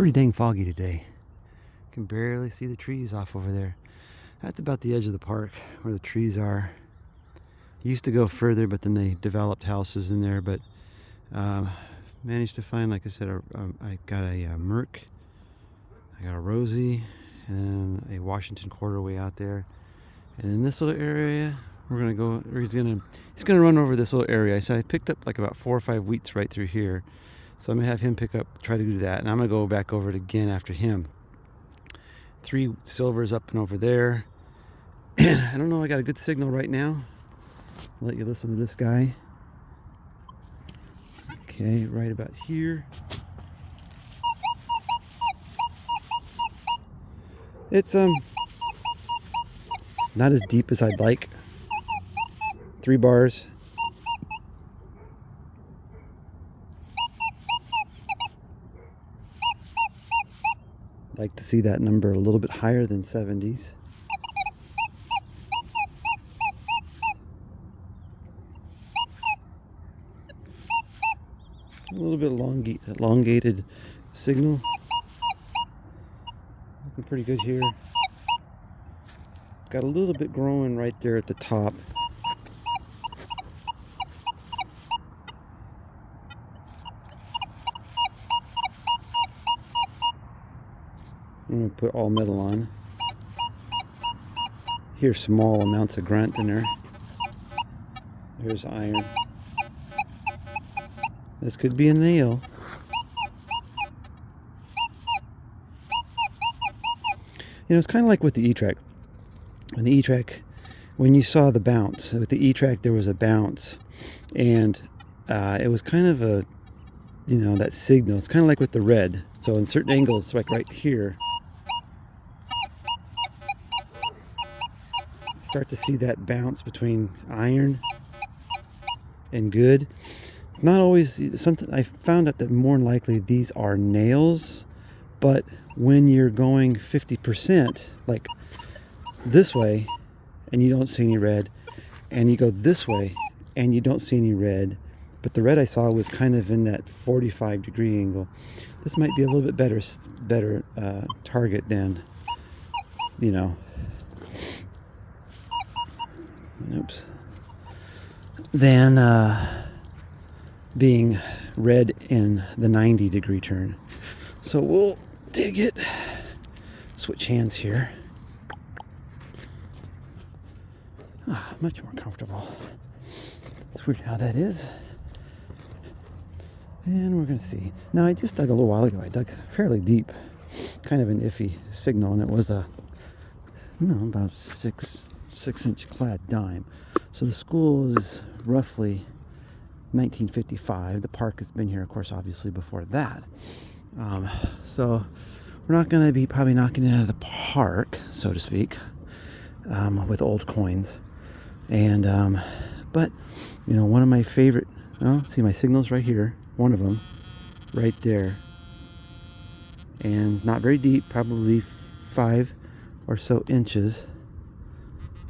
pretty dang foggy today. Can barely see the trees off over there. That's about the edge of the park where the trees are. Used to go further, but then they developed houses in there. But managed to find, like I said, I got a Merc, I got a Rosie, and a Washington quarter way out there. And in this little area, we're gonna go. He's gonna run over this little area. So I picked up like about 4 or 5 wheats right through here. So I'm gonna have him try to do that, and I'm gonna go back over it again after him. 3 silvers up and over there. I don't know. I got a good signal right now. I'll let you listen to this guy. Okay, right about here. It's not as deep as I'd like. 3 bars. Like to see that number a little bit higher than 70s. A little bit elongated signal. Looking pretty good here. Got a little bit growing right there at the top. I'm going to put all metal on. Hear small amounts of grunt in there. There's iron. This could be a nail. You know, it's kind of like with the E-trac. When the E-trac, when you saw the bounce, with the E-trac there was a bounce, and it was kind of a, you know, that signal. It's kind of like with the red. So in certain angles, like right here, start to see that bounce between iron and good. Not always something. I found out that more than likely these are nails, but when you're going 50%, like this way, and you don't see any red, and you go this way and you don't see any red, but the red I saw was kind of in that 45-degree angle. This might be a little bit better target than, you know. Oops. Than being red in the 90-degree turn. So we'll dig it. Switch hands here. Much more comfortable. It's weird how that is. And we're going to see. Now, I just dug a little while ago. I dug fairly deep. Kind of an iffy signal, and it was a, you know, about 6-inch clad dime. So the school is roughly 1955. The park has been here, of course, obviously before that. So we're not going to be probably knocking it out of the park, so to speak, with old coins. And but you know, one of my favorite. Oh, see my signals right here. One of them, right there. And not very deep, probably 5 or so inches.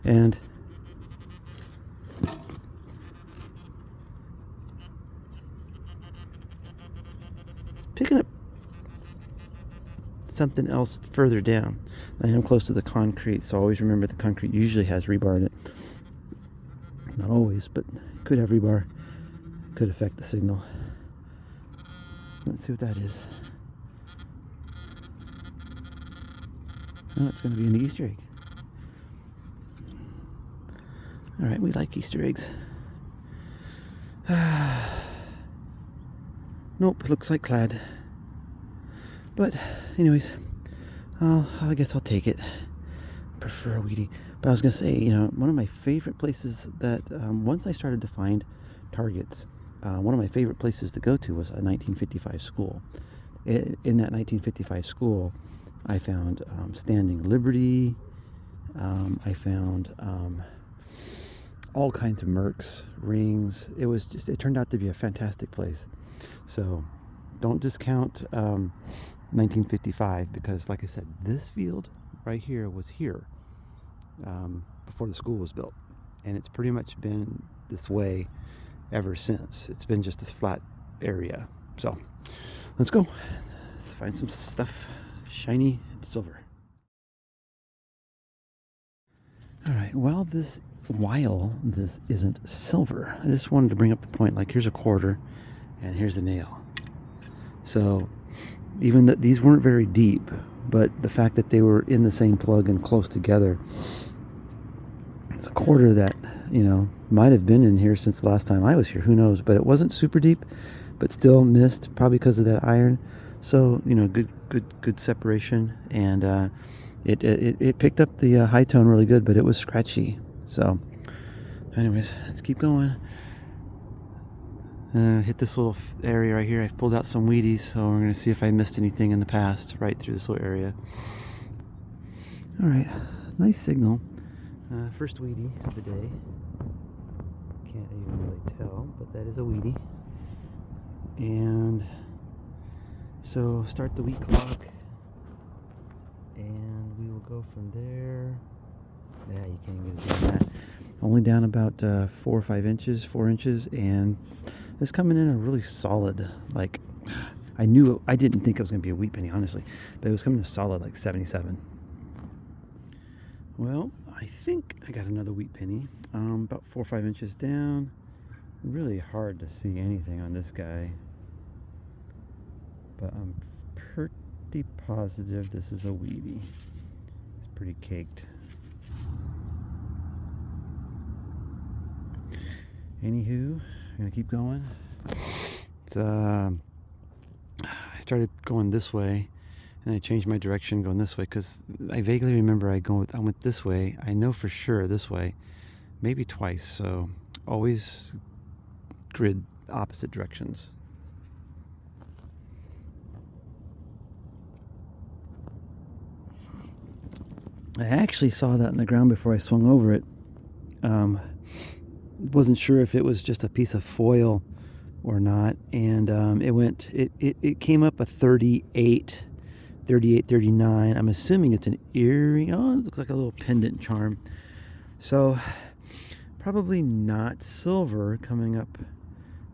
And picking up something else further down. I am close to the concrete, so always remember the concrete usually has rebar in it. Not always, but could have rebar. Could affect the signal. Let's see what that is. Oh, it's going to be in the Easter egg. Alright, we like Easter eggs. Nope, it looks like clad. But, anyways, I guess I'll take it. Prefer weedy. But I was going to say, you know, one of my favorite places that, once I started to find targets, one of my favorite places to go to was a 1955 school. In that 1955 school, I found Standing Liberty. I found all kinds of Mercs, rings. It turned out to be a fantastic place. So don't discount 1955, because like I said, this field right here was here before the school was built, and it's pretty much been this way ever since. It's been just this flat area. So let's go. find some stuff shiny and silver. Alright, while this isn't silver, I just wanted to bring up the point, like here's a quarter and here's a nail. So even that these weren't very deep, but the fact that they were in the same plug and close together, it's a quarter that, you know, might have been in here since the last time I was here, who knows, but it wasn't super deep, but still missed, probably because of that iron. So, you know, good separation, and it picked up the high tone really good, but it was scratchy. So anyways, let's keep going. Hit this little area right here. I've pulled out some Wheaties, so we're going to see if I missed anything in the past right through this little area. Alright, nice signal. First Wheatie of the day. Can't even really tell, but that is a Wheatie. And so start the wheat clock, and we will go from there. Yeah, you can't even do that. Only down about 4 or 5 inches, 4 inches, and it's coming in a really solid, like, I didn't think it was going to be a wheat penny, honestly, but it was coming in a solid, like 77. Well, I think I got another wheat penny, about 4 or 5 inches down. Really hard to see anything on this guy, but I'm pretty positive this is a Wheatie. It's pretty caked. Anywho, I'm gonna keep going. It's, I started going this way, and I changed my direction going this way because I vaguely remember I went this way. I know for sure this way, maybe twice. So always grid opposite directions. I actually saw that in the ground before I swung over it. Wasn't sure if it was just a piece of foil or not, and it came up a 38, 39. I'm assuming it's an earring. Oh, it looks like a little pendant charm. So probably not silver, coming up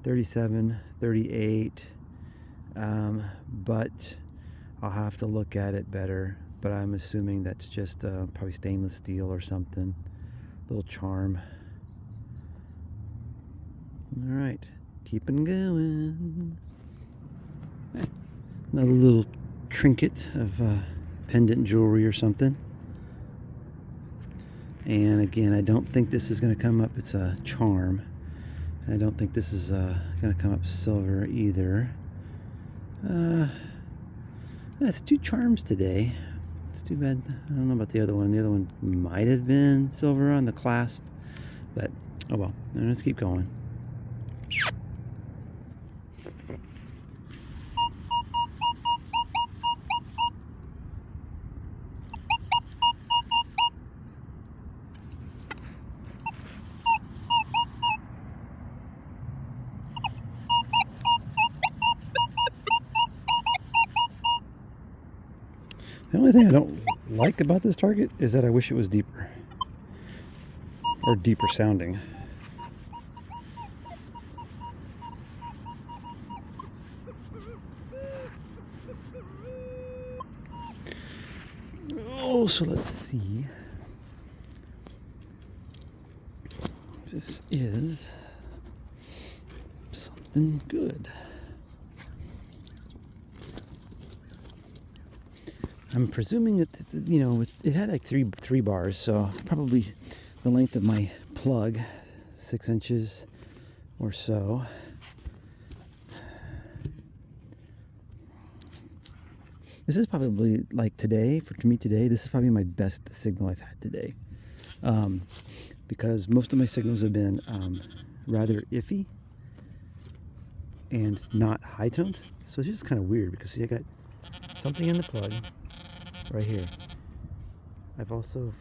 37, 38, but I'll have to look at it better. But I'm assuming that's just probably stainless steel or something. Little charm. All right, keeping going. Another little trinket of pendant jewelry or something. And again, I don't think this is going to come up. It's a charm. I don't think this is going to come up silver either. That's 2 charms today. It's too bad. I don't know about the other one. The other one might have been silver on the clasp, but oh well. Let's keep going. The only thing I don't like about this target is that I wish it was deeper. Or deeper sounding. Oh, so let's see. This is something good. I'm presuming that, you know, it had like three bars, so probably the length of my plug, 6 inches or so. This is probably, like today, for me today, this is probably my best signal I've had today. Because most of my signals have been rather iffy and not high tones. So it's just kind of weird because see, I got something in the plug right here. I've also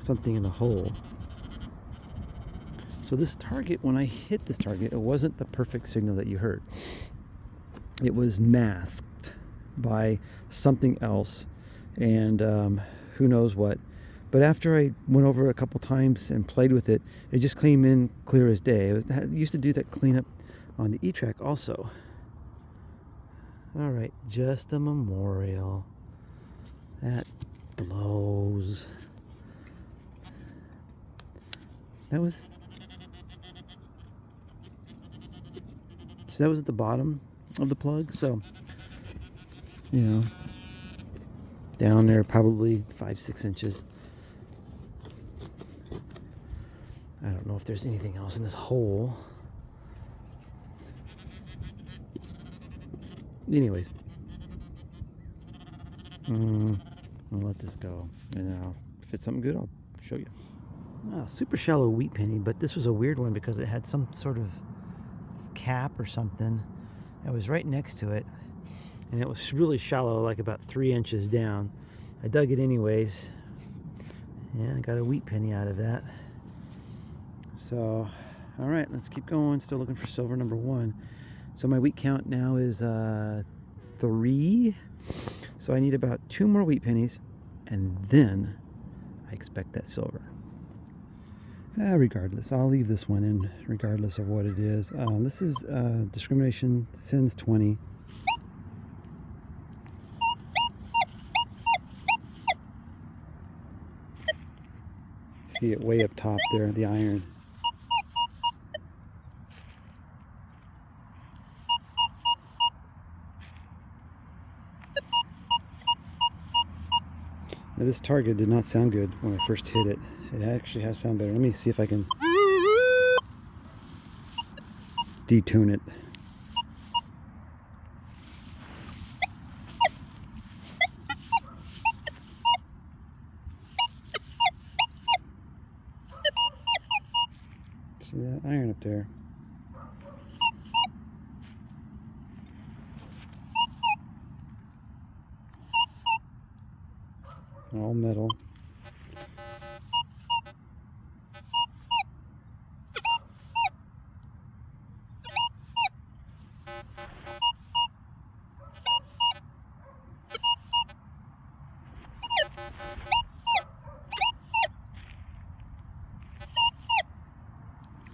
something in the hole. So this target, when I hit this target, it wasn't the perfect signal that you heard. It was masked by something else, and who knows what. But after I went over it a couple times and played with it, it just came in clear as day. It used to do that cleanup on the E-trac also. All right, just a memorial. That blows. That was at the bottom of the plug, so you know, down there probably 5-6 inches. I don't know if there's anything else in this hole. Anyways, I'll let this go, and if it's something good, I'll show you. Super shallow wheat penny, but this was a weird one because it had some sort of cap or something. It was right next to it, and it was really shallow, like about 3 inches down. I dug it anyways, and I got a wheat penny out of that. So, all right, let's keep going. Still looking for silver number 1. So my wheat count now is 3. So I need about 2 more wheat pennies, and then I expect that silver. Regardless, I'll leave this one in regardless of what it is. This is discrimination sins 20. See it way up top there, the iron. Now this target did not sound good when I first hit it. It actually has sound better. Let me see if I can detune it. See that iron up there? All metal.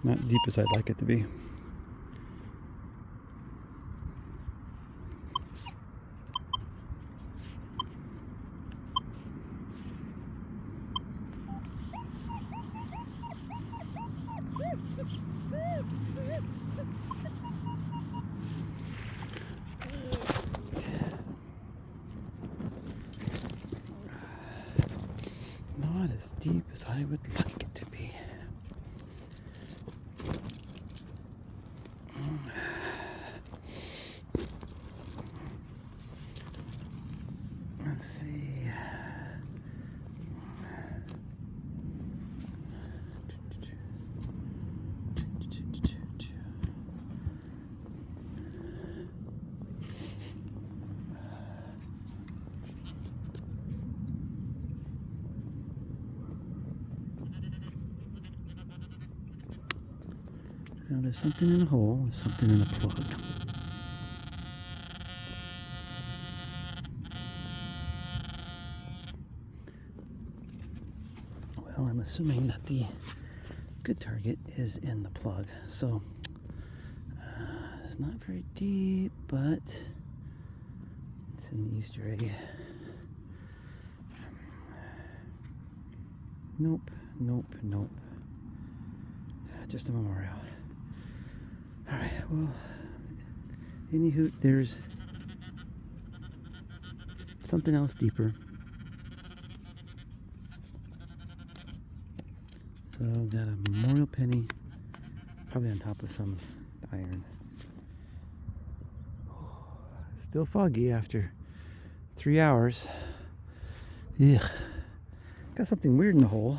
Not deep as I'd like it to be. Not as deep as I would like it to be. Let's see. Now there's something in the hole, there's something in the plug. Well, I'm assuming that the good target is in the plug, so it's not very deep, but it's in the Easter egg. Nope, nope, nope. Just a memorial. Alright, well, anywho, there's something else deeper. So I've got a memorial penny, probably on top of some iron. Still foggy after 3 hours. Ugh. Got something weird in the hole.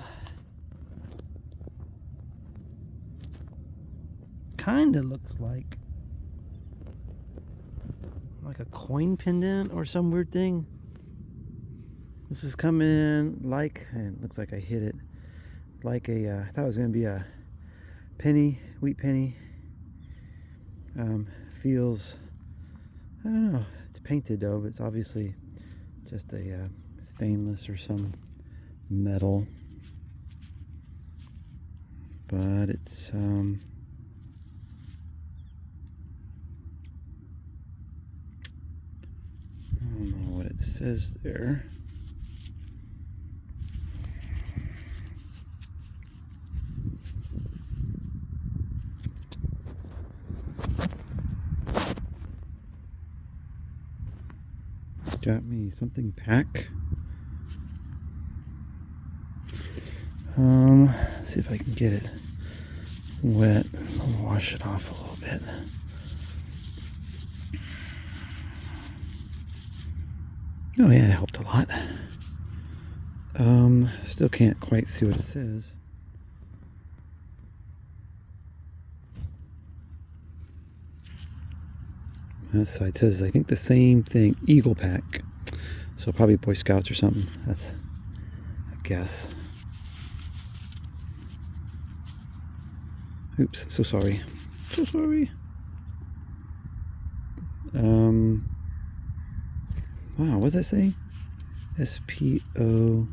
Kinda looks like a coin pendant or some weird thing. This is coming like, and it looks like I hit it, like a, I thought it was going to be a penny, wheat penny. Feels, I don't know, it's painted though, but it's obviously just a stainless or some metal. But it's, I don't know what it says there. Got me something pack. Let's see if I can get it wet. I'll wash it off a little bit. Oh yeah, it helped a lot. Still can't quite see what it says. This side says, I think, the same thing, Eagle Pack. So probably Boy Scouts or something. That's a guess. Oops, so sorry. So sorry. Wow, what does that say? SPON.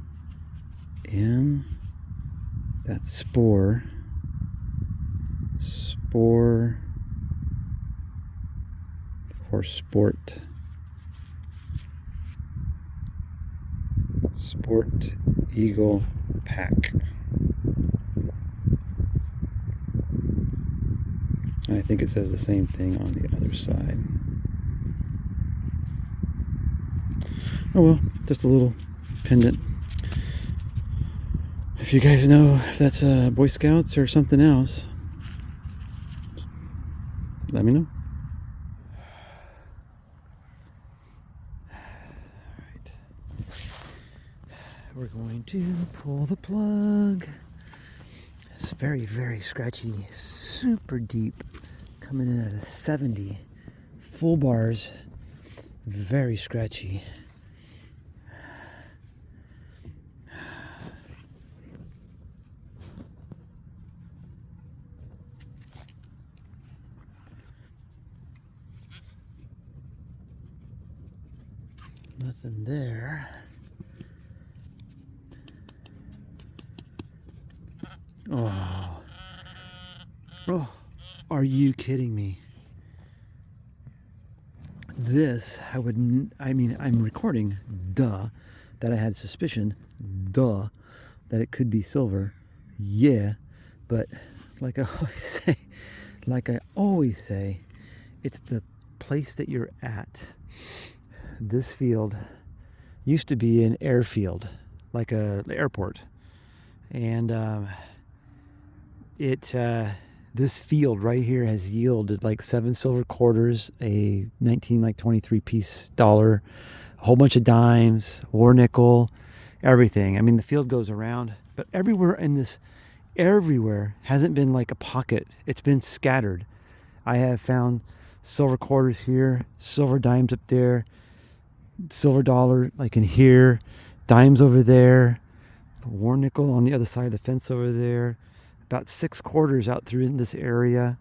That's spore. Spore. Or sport. Sport Eagle Pack. And I think it says the same thing on the other side. Oh well, just a little pendant. If you guys know if that's Boy Scouts or something else, let me know. Alright. We're going to pull the plug. It's very, very scratchy, super deep, coming in at a 70. Full bars, very scratchy. Nothing there. Oh. Oh, are you kidding me? This, I'm recording, duh, that I had suspicion, duh, that it could be silver, yeah, but like I always say, it's the place that you're at. This field used to be an airfield, like the airport, and this field right here has yielded like 7 silver quarters, a 1923 piece dollar, a whole bunch of dimes, war nickel, everything. I mean, the field goes around, but everywhere hasn't been like a pocket. It's been scattered. I have found silver quarters here, silver dimes up there, silver dollar like in here, dimes over there, war nickel on the other side of the fence over there, about 6 quarters out through in this area,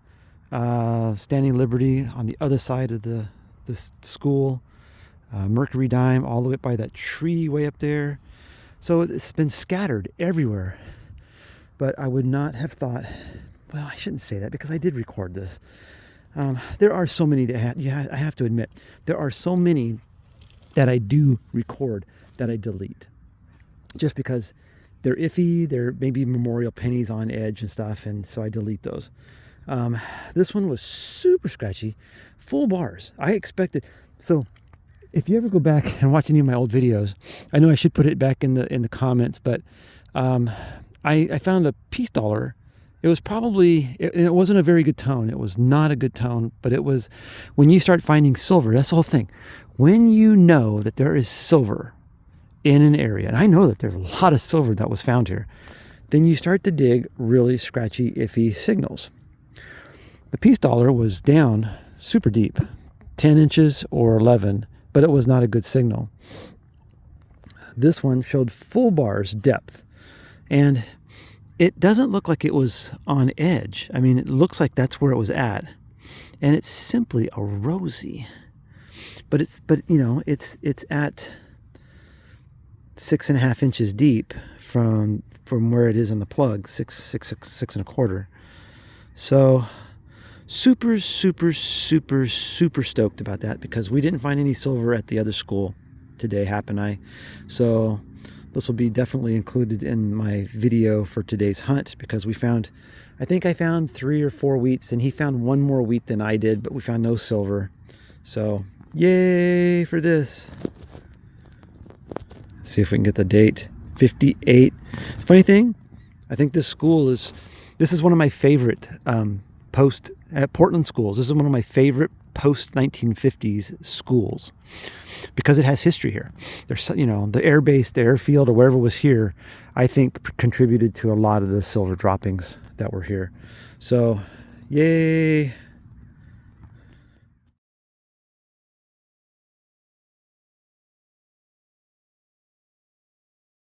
Standing Liberty on the other side of the school, Mercury dime all the way up by that tree way up there. So it's been scattered everywhere. But I would not have thought, well, I shouldn't say that because I did record this. There are so many that I have to admit, there are so many that I do record that I delete. Just because they're iffy, they're maybe memorial pennies on edge and stuff, and so I delete those. This one was super scratchy, full bars. I expected, so if you ever go back and watch any of my old videos, I know I should put it back in the comments, but I found a piece dollar. It was probably, it wasn't a very good tone. It was not a good tone, but it was, when you start finding silver, that's the whole thing. When you know that there is silver in an area, and I know that there's a lot of silver that was found here, then you start to dig really scratchy, iffy signals. The piece dollar was down super deep, 10 inches or 11, but it was not a good signal. This one showed full bars depth, and it doesn't look like it was on edge. I mean, it looks like that's where it was at, and it's simply a rosy. But it's at 6.5 inches deep from where it is in the plug, six and a quarter. So super, super, super, super stoked about that because we didn't find any silver at the other school today, Hap and I. So this will be definitely included in my video for today's hunt because we found, I think I found 3 or 4 wheats and he found 1 more wheat than I did, but we found no silver. So yay for this. Let's see if we can get the date. 58. Funny thing, I think this is one of my favorite post at Portland schools. This is one of my favorite post 1950s schools because it has history here. There's, you know, the air base, the airfield, or wherever was here, I think contributed to a lot of the silver droppings that were here. So, yay.